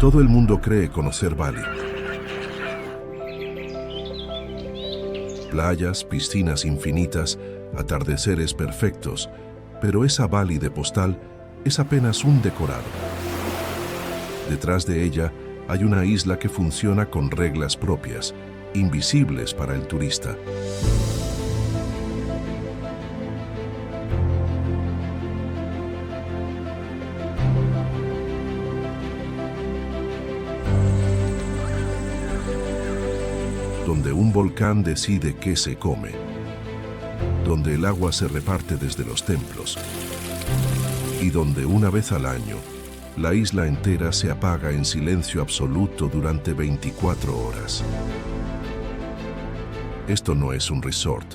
Todo el mundo cree conocer Bali. Playas, piscinas infinitas, atardeceres perfectos, pero esa Bali de postal es apenas un decorado. Detrás de ella hay una isla que funciona con reglas propias, invisibles para el turista. Donde un volcán decide qué se come, donde el agua se reparte desde los templos y donde una vez al año la isla entera se apaga en silencio absoluto durante 24 horas. Esto no es un resort,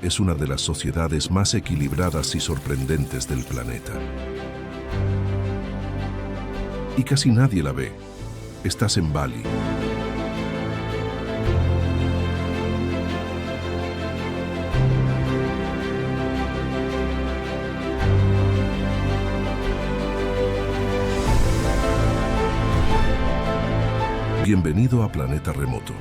es una de las sociedades más equilibradas y sorprendentes del planeta. Y casi nadie la ve. Estás en Bali. Bienvenido a Planeta Remoto.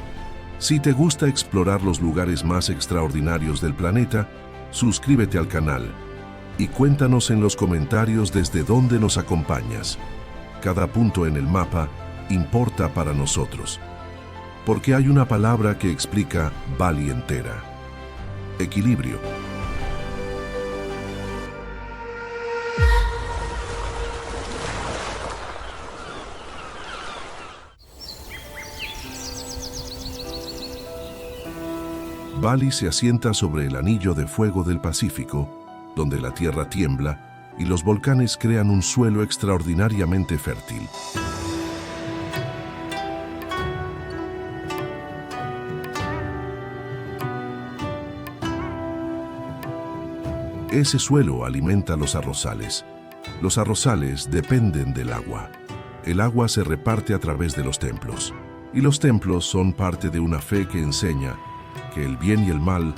Si te gusta explorar los lugares más extraordinarios del planeta, suscríbete al canal y cuéntanos en los comentarios desde dónde nos acompañas. Cada punto en el mapa importa para nosotros, porque hay una palabra que explica Bali entera: equilibrio. Bali se asienta sobre el anillo de fuego del Pacífico, donde la tierra tiembla y los volcanes crean un suelo extraordinariamente fértil. Ese suelo alimenta los arrozales. Los arrozales dependen del agua. El agua se reparte a través de los templos, y los templos son parte de una fe que enseña que el bien y el mal,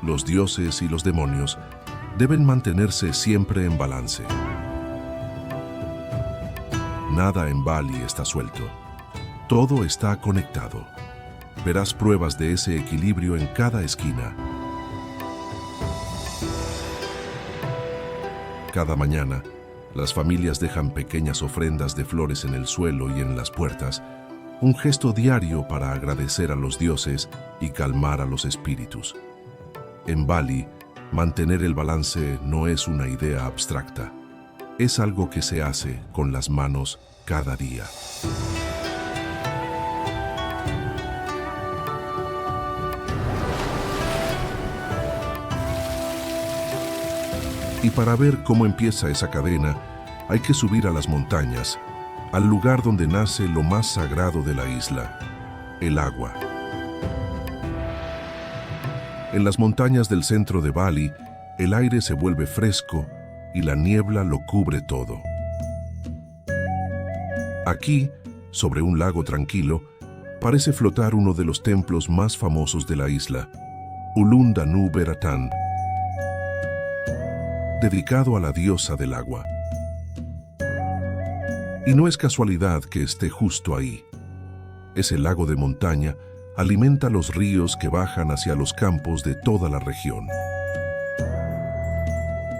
los dioses y los demonios, deben mantenerse siempre en balance. Nada en Bali está suelto. Todo está conectado. Verás pruebas de ese equilibrio en cada esquina. Cada mañana, las familias dejan pequeñas ofrendas de flores en el suelo y en las puertas, un gesto diario para agradecer a los dioses y calmar a los espíritus. En Bali, mantener el balance no es una idea abstracta, es algo que se hace con las manos cada día. Y para ver cómo empieza esa cadena, hay que subir a las montañas, al lugar donde nace lo más sagrado de la isla, el agua. En las montañas del centro de Bali, el aire se vuelve fresco y la niebla lo cubre todo. Aquí, sobre un lago tranquilo, parece flotar uno de los templos más famosos de la isla, Ulun Danu Beratan, dedicado a la diosa del agua. Y no es casualidad que esté justo ahí. Ese lago de montaña alimenta los ríos que bajan hacia los campos de toda la región.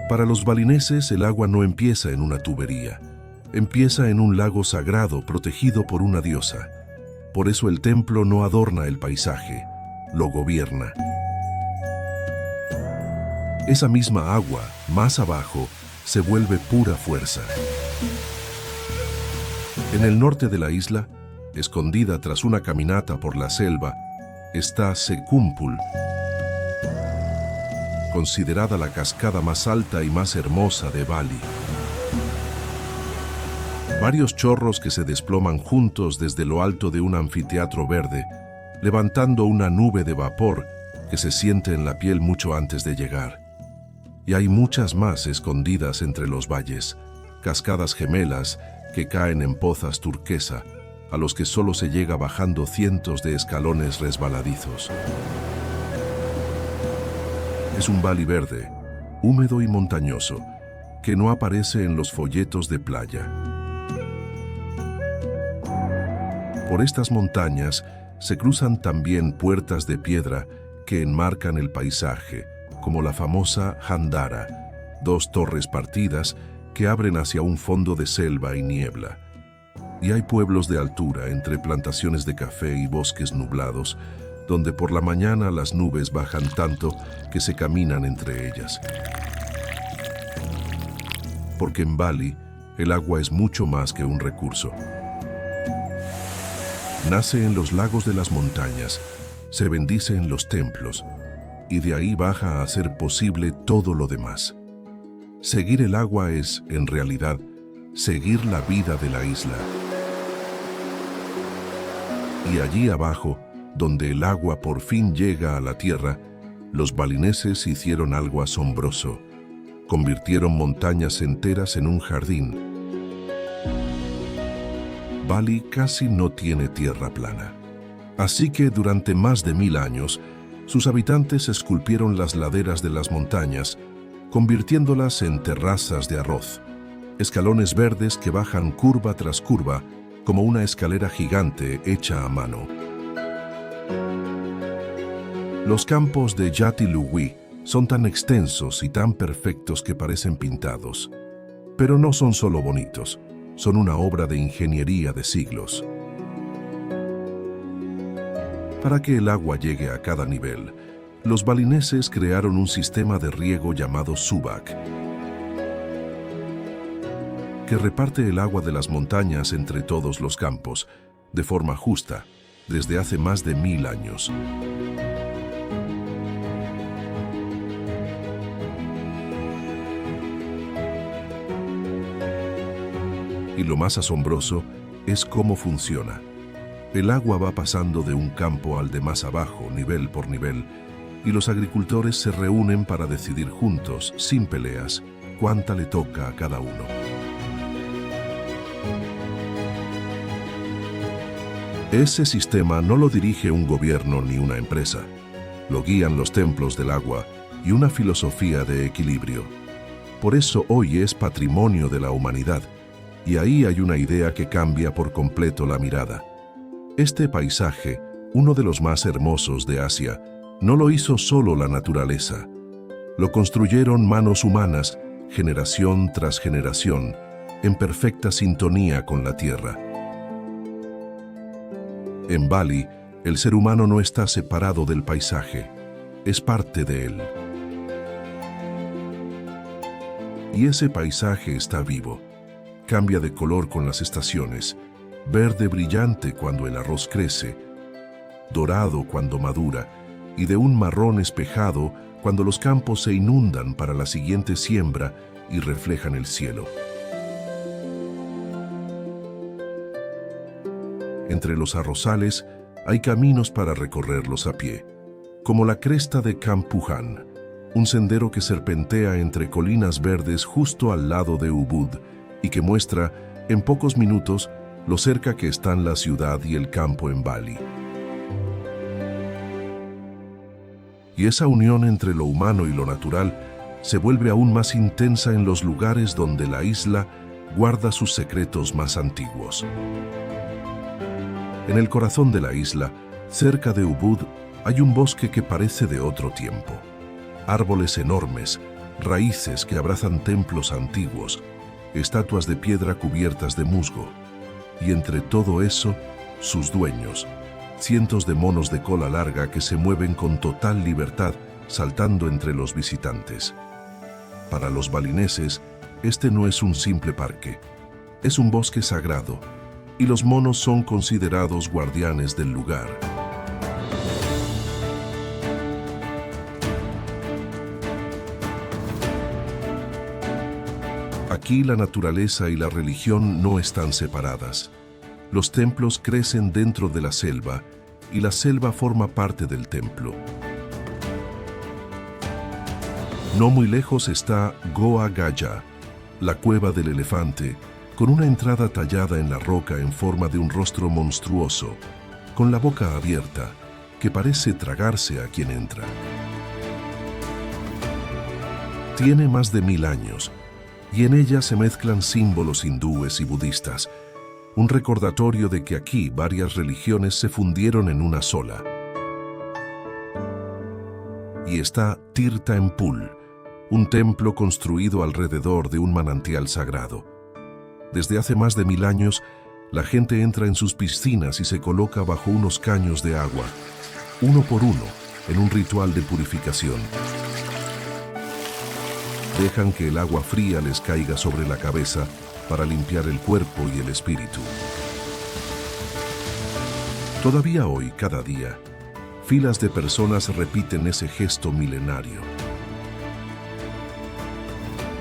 Para los balineses, el agua no empieza en una tubería, empieza en un lago sagrado protegido por una diosa. Por eso el templo no adorna el paisaje, lo gobierna. Esa misma agua, más abajo, se vuelve pura fuerza. En el norte de la isla, escondida tras una caminata por la selva, está Sekumpul, considerada la cascada más alta y más hermosa de Bali. Varios chorros que se desploman juntos desde lo alto de un anfiteatro verde, levantando una nube de vapor que se siente en la piel mucho antes de llegar. Y hay muchas más escondidas entre los valles, cascadas gemelas que caen en pozas turquesa, a los que solo se llega bajando cientos de escalones resbaladizos. Es un Bali verde, húmedo y montañoso, que no aparece en los folletos de playa. Por estas montañas se cruzan también puertas de piedra que enmarcan el paisaje, como la famosa Jandara, dos torres partidas que abren hacia un fondo de selva y niebla. Y hay pueblos de altura entre plantaciones de café y bosques nublados, donde por la mañana las nubes bajan tanto que se caminan entre ellas. Porque en Bali, el agua es mucho más que un recurso. Nace en los lagos de las montañas, se bendice en los templos, y de ahí baja a hacer posible todo lo demás. Seguir el agua es, en realidad, seguir la vida de la isla. Y allí abajo, donde el agua por fin llega a la tierra, los balineses hicieron algo asombroso. Convirtieron montañas enteras en un jardín. Bali casi no tiene tierra plana. Así que durante más de 1000 años, sus habitantes esculpieron las laderas de las montañas, convirtiéndolas en terrazas de arroz, escalones verdes que bajan curva tras curva, como una escalera gigante hecha a mano. Los campos de Jati Luwih son tan extensos y tan perfectos que parecen pintados. Pero no son solo bonitos, son una obra de ingeniería de siglos. Para que el agua llegue a cada nivel, los balineses crearon un sistema de riego llamado Subak, que reparte el agua de las montañas entre todos los campos, de forma justa, desde hace más de 1000 años. Y lo más asombroso es cómo funciona. El agua va pasando de un campo al de más abajo, nivel por nivel, y los agricultores se reúnen para decidir juntos, sin peleas, cuánta le toca a cada uno. Ese sistema no lo dirige un gobierno ni una empresa. Lo guían los templos del agua y una filosofía de equilibrio. Por eso hoy es patrimonio de la humanidad, y ahí hay una idea que cambia por completo la mirada. Este paisaje, uno de los más hermosos de Asia, no lo hizo solo la naturaleza. Lo construyeron manos humanas, generación tras generación, en perfecta sintonía con la tierra. En Bali, el ser humano no está separado del paisaje, es parte de él. Y ese paisaje está vivo, cambia de color con las estaciones, verde brillante cuando el arroz crece, dorado cuando madura, y de un marrón espejado cuando los campos se inundan para la siguiente siembra y reflejan el cielo. Entre los arrozales hay caminos para recorrerlos a pie, como la cresta de Kampuhan, un sendero que serpentea entre colinas verdes justo al lado de Ubud y que muestra, en pocos minutos, lo cerca que están la ciudad y el campo en Bali. Y esa unión entre lo humano y lo natural se vuelve aún más intensa en los lugares donde la isla guarda sus secretos más antiguos. En el corazón de la isla, cerca de Ubud, hay un bosque que parece de otro tiempo. Árboles enormes, raíces que abrazan templos antiguos, estatuas de piedra cubiertas de musgo. Y entre todo eso, sus dueños, cientos de monos de cola larga que se mueven con total libertad, saltando entre los visitantes. Para los balineses, este no es un simple parque, es un bosque sagrado, y los monos son considerados guardianes del lugar. Aquí la naturaleza y la religión no están separadas. Los templos crecen dentro de la selva y la selva forma parte del templo. No muy lejos está Goa Gaya, la cueva del elefante, con una entrada tallada en la roca en forma de un rostro monstruoso, con la boca abierta, que parece tragarse a quien entra. Tiene más de 1000 años, y en ella se mezclan símbolos hindúes y budistas, un recordatorio de que aquí varias religiones se fundieron en una sola. Y está Tirtha Empul, un templo construido alrededor de un manantial sagrado. Desde hace más de 1000 años, la gente entra en sus piscinas y se coloca bajo unos caños de agua, uno por uno, en un ritual de purificación. Dejan que el agua fría les caiga sobre la cabeza para limpiar el cuerpo y el espíritu. Todavía hoy, cada día, filas de personas repiten ese gesto milenario.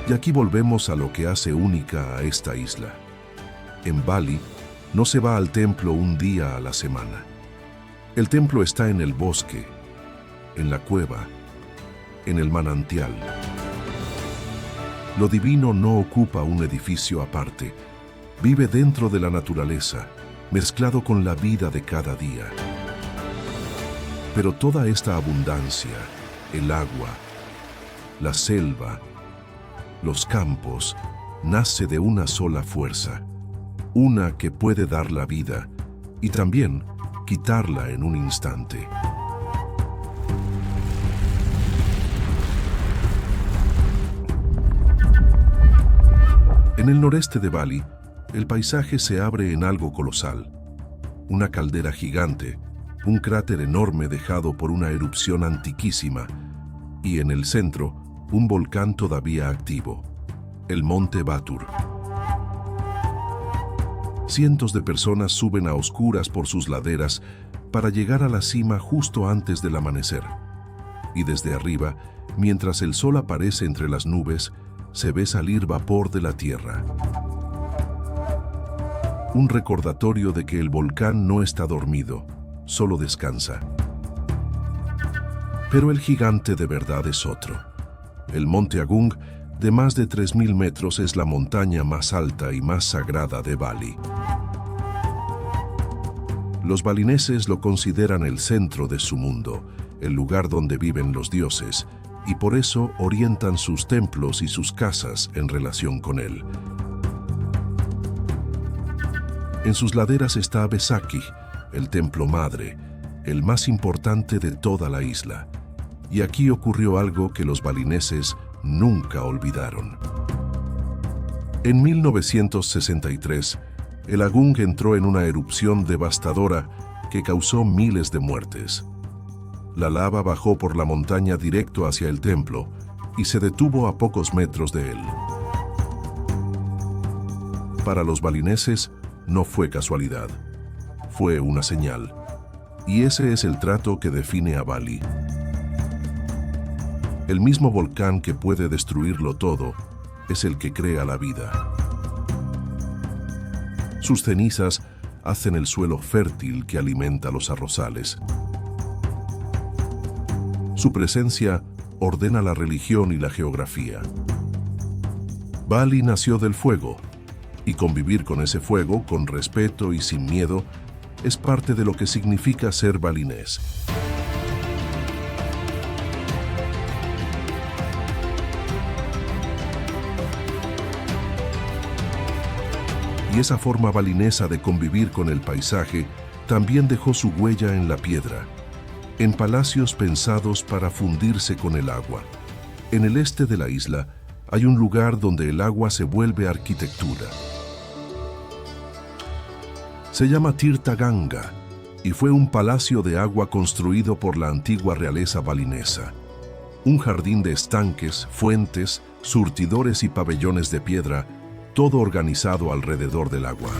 Y aquí volvemos a lo que hace única a esta isla. En Bali, no se va al templo un día a la semana. El templo está en el bosque, en la cueva, en el manantial. Lo divino no ocupa un edificio aparte, vive dentro de la naturaleza, mezclado con la vida de cada día. Pero toda esta abundancia, el agua, la selva, los campos, nace de una sola fuerza, una que puede dar la vida y también quitarla en un instante. En el noreste de Bali, el paisaje se abre en algo colosal. Una caldera gigante, un cráter enorme dejado por una erupción antiquísima, y en el centro, un volcán todavía activo, el Monte Batur. Cientos de personas suben a oscuras por sus laderas para llegar a la cima justo antes del amanecer. Y desde arriba, mientras el sol aparece entre las nubes, se ve salir vapor de la tierra. Un recordatorio de que el volcán no está dormido, solo descansa. Pero el gigante de verdad es otro. El Monte Agung, de más de 3000 metros, es la montaña más alta y más sagrada de Bali. Los balineses lo consideran el centro de su mundo, el lugar donde viven los dioses, y por eso orientan sus templos y sus casas en relación con él. En sus laderas está Besakih, el templo madre, el más importante de toda la isla. Y aquí ocurrió algo que los balineses nunca olvidaron. En 1963, el Agung entró en una erupción devastadora que causó miles de muertes. La lava bajó por la montaña directo hacia el templo y se detuvo a pocos metros de él. Para los balineses no fue casualidad, fue una señal. Y ese es el trato que define a Bali. El mismo volcán que puede destruirlo todo es el que crea la vida. Sus cenizas hacen el suelo fértil que alimenta los arrozales. Su presencia ordena la religión y la geografía. Bali nació del fuego, y convivir con ese fuego con respeto y sin miedo es parte de lo que significa ser balinés. Y esa forma balinesa de convivir con el paisaje también dejó su huella en la piedra, en palacios pensados para fundirse con el agua. En el este de la isla hay un lugar donde el agua se vuelve arquitectura. Se llama Tirtha Ganga y fue un palacio de agua construido por la antigua realeza balinesa. Un jardín de estanques, fuentes, surtidores y pabellones de piedra, todo organizado alrededor del agua.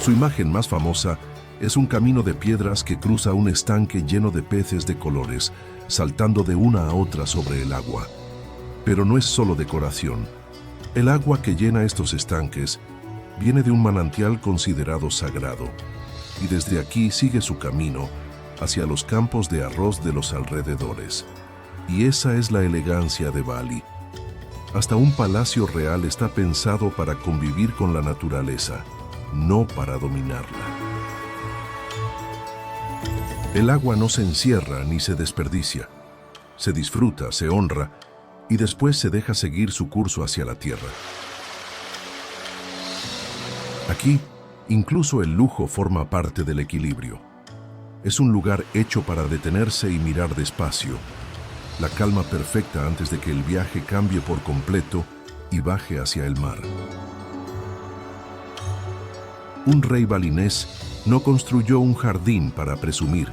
Su imagen más famosa es un camino de piedras que cruza un estanque lleno de peces de colores, saltando de una a otra sobre el agua. Pero no es solo decoración. El agua que llena estos estanques viene de un manantial considerado sagrado, y desde aquí sigue su camino hacia los campos de arroz de los alrededores. Y esa es la elegancia de Bali. Hasta un palacio real está pensado para convivir con la naturaleza, no para dominarla. El agua no se encierra ni se desperdicia. Se disfruta, se honra y después se deja seguir su curso hacia la tierra. Aquí, incluso el lujo forma parte del equilibrio. Es un lugar hecho para detenerse y mirar despacio, la calma perfecta antes de que el viaje cambie por completo y baje hacia el mar. Un rey balinés no construyó un jardín para presumir,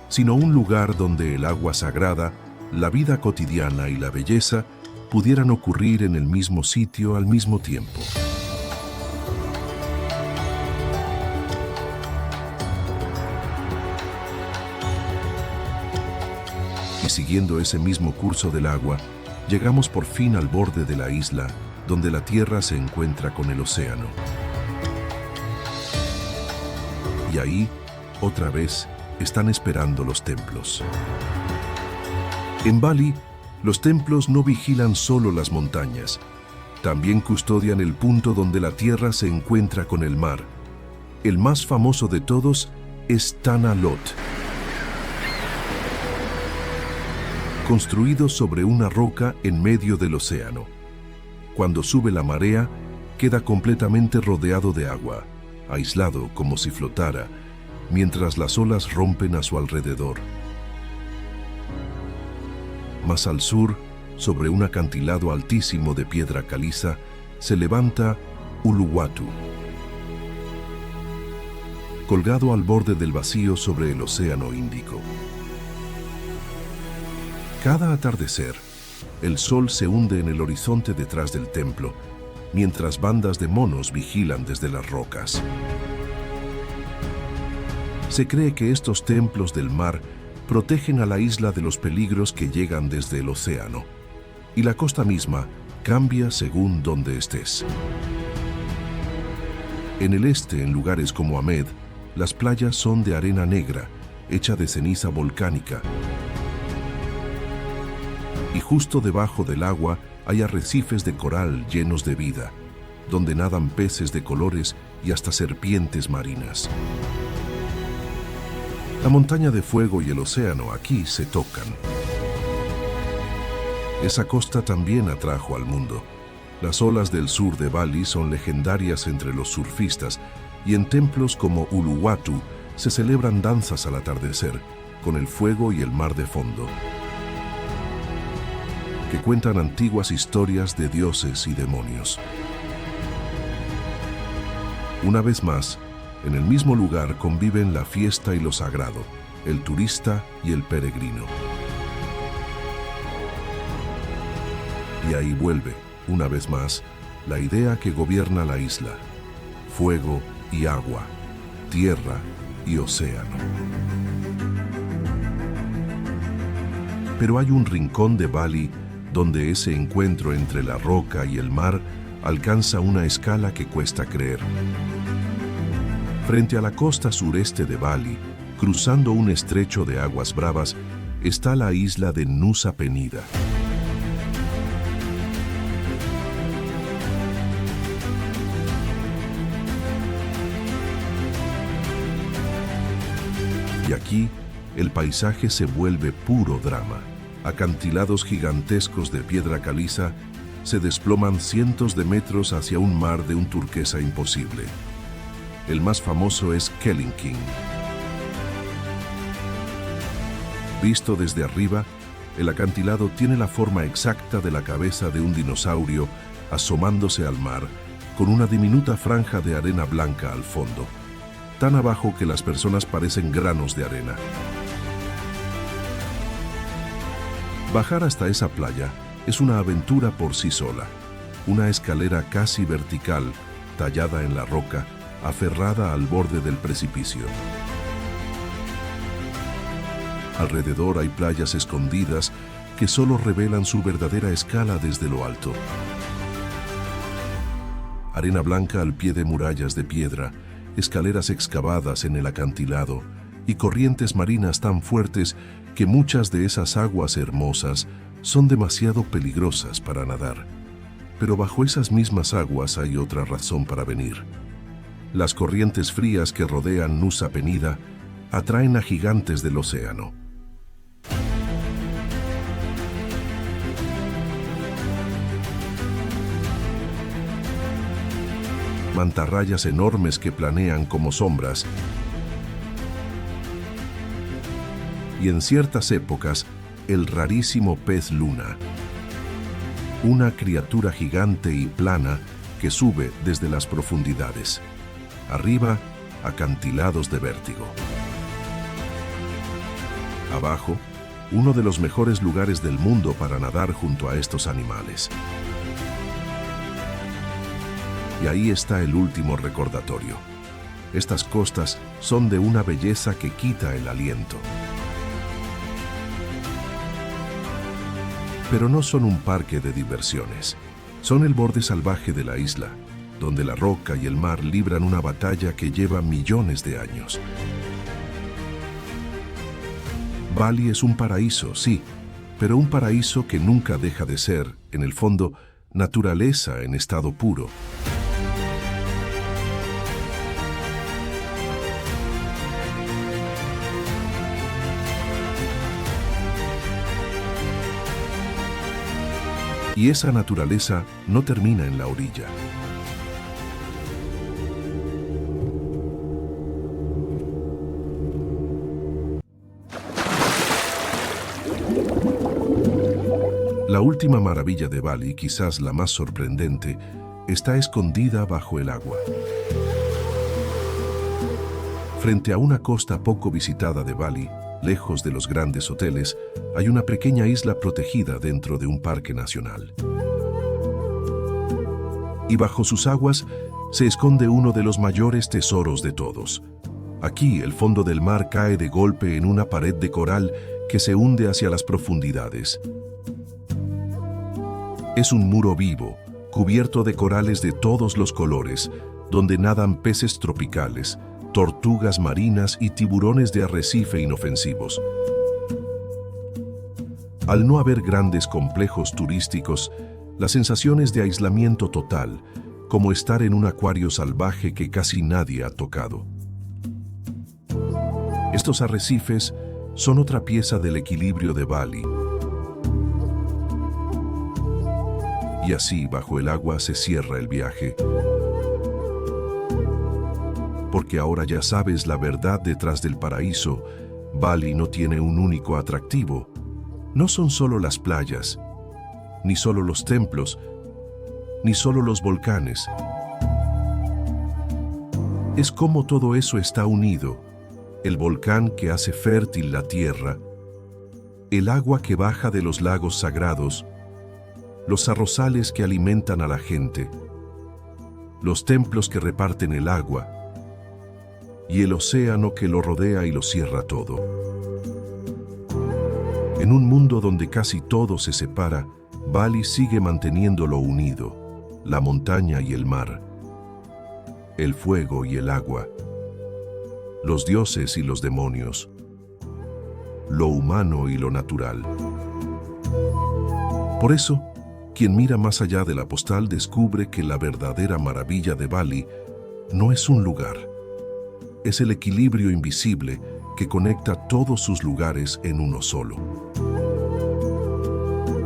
sino un lugar donde el agua sagrada, la vida cotidiana y la belleza pudieran ocurrir en el mismo sitio al mismo tiempo. Y siguiendo ese mismo curso del agua, llegamos por fin al borde de la isla, donde la tierra se encuentra con el océano. Y ahí, otra vez, están esperando los templos. En Bali, los templos no vigilan solo las montañas, también custodian el punto donde la tierra se encuentra con el mar. El más famoso de todos es Tanah Lot, construido sobre una roca en medio del océano. Cuando sube la marea, queda completamente rodeado de agua, aislado como si flotara, mientras las olas rompen a su alrededor. Más al sur, sobre un acantilado altísimo de piedra caliza, se levanta Uluwatu, colgado al borde del vacío sobre el océano Índico. Cada atardecer, el sol se hunde en el horizonte detrás del templo, mientras bandas de monos vigilan desde las rocas. Se cree que estos templos del mar protegen a la isla de los peligros que llegan desde el océano, y la costa misma cambia según donde estés. En el este, en lugares como Amed, las playas son de arena negra, hecha de ceniza volcánica, y justo debajo del agua hay arrecifes de coral llenos de vida, donde nadan peces de colores y hasta serpientes marinas. La montaña de fuego y el océano aquí se tocan. Esa costa también atrajo al mundo. Las olas del sur de Bali son legendarias entre los surfistas y en templos como Uluwatu se celebran danzas al atardecer, con el fuego y el mar de fondo, que cuentan antiguas historias de dioses y demonios. Una vez más, en el mismo lugar conviven la fiesta y lo sagrado, el turista y el peregrino. Y ahí vuelve, una vez más, la idea que gobierna la isla: fuego y agua, tierra y océano. Pero hay un rincón de Bali donde ese encuentro entre la roca y el mar alcanza una escala que cuesta creer. Frente a la costa sureste de Bali, cruzando un estrecho de aguas bravas, está la isla de Nusa Penida. Y aquí, el paisaje se vuelve puro drama. Acantilados gigantescos de piedra caliza se desploman cientos de metros hacia un mar de un turquesa imposible. El más famoso es Kelingking. Visto desde arriba, el acantilado tiene la forma exacta de la cabeza de un dinosaurio asomándose al mar, con una diminuta franja de arena blanca al fondo, tan abajo que las personas parecen granos de arena. Bajar hasta esa playa es una aventura por sí sola, una escalera casi vertical, tallada en la roca, aferrada al borde del precipicio. Alrededor hay playas escondidas que solo revelan su verdadera escala desde lo alto. Arena blanca al pie de murallas de piedra, escaleras excavadas en el acantilado y corrientes marinas tan fuertes que muchas de esas aguas hermosas son demasiado peligrosas para nadar. Pero bajo esas mismas aguas hay otra razón para venir. Las corrientes frías que rodean Nusa Penida atraen a gigantes del océano. mantarrayas enormes que planean como sombras, y en ciertas épocas, el rarísimo pez luna, una criatura gigante y plana que sube desde las profundidades. Arriba, acantilados de vértigo. Abajo, uno de los mejores lugares del mundo para nadar junto a estos animales. Y ahí está el último recordatorio. Estas costas son de una belleza que quita el aliento. Pero no son un parque de diversiones. Son el borde salvaje de la isla, donde la roca y el mar libran una batalla que lleva millones de años. Bali es un paraíso, sí, pero un paraíso que nunca deja de ser, en el fondo, naturaleza en estado puro. Y esa naturaleza no termina en la orilla. La última maravilla de Bali, quizás la más sorprendente, está escondida bajo el agua. Frente a una costa poco visitada de Bali, lejos de los grandes hoteles, hay una pequeña isla protegida dentro de un parque nacional. Y bajo sus aguas se esconde uno de los mayores tesoros de todos. Aquí el fondo del mar cae de golpe en una pared de coral que se hunde hacia las profundidades. Es un muro vivo, cubierto de corales de todos los colores, donde nadan peces tropicales, tortugas marinas y tiburones de arrecife inofensivos. Al no haber grandes complejos turísticos, la sensación es de aislamiento total, como estar en un acuario salvaje que casi nadie ha tocado. Estos arrecifes son otra pieza del equilibrio de Bali. Y así, bajo el agua, se cierra el viaje. Porque ahora ya sabes la verdad detrás del paraíso. Bali no tiene un único atractivo. No son solo las playas, ni solo los templos, ni solo los volcanes. Es como todo eso está unido. El volcán que hace fértil la tierra, el agua que baja de los lagos sagrados, los arrozales que alimentan a la gente, los templos que reparten el agua, y el océano que lo rodea y lo cierra todo. En un mundo donde casi todo se separa, Bali sigue manteniéndolo unido, la montaña y el mar, el fuego y el agua, los dioses y los demonios, lo humano y lo natural. Por eso, quien mira más allá de la postal descubre que la verdadera maravilla de Bali no es un lugar, es el equilibrio invisible que conecta todos sus lugares en uno solo.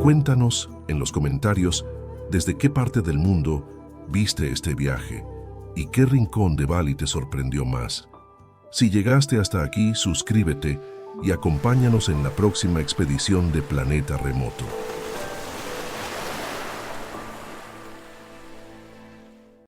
Cuéntanos en los comentarios desde qué parte del mundo viste este viaje y qué rincón de Bali te sorprendió más. Si llegaste hasta aquí, suscríbete y acompáñanos en la próxima expedición de Planeta Remoto.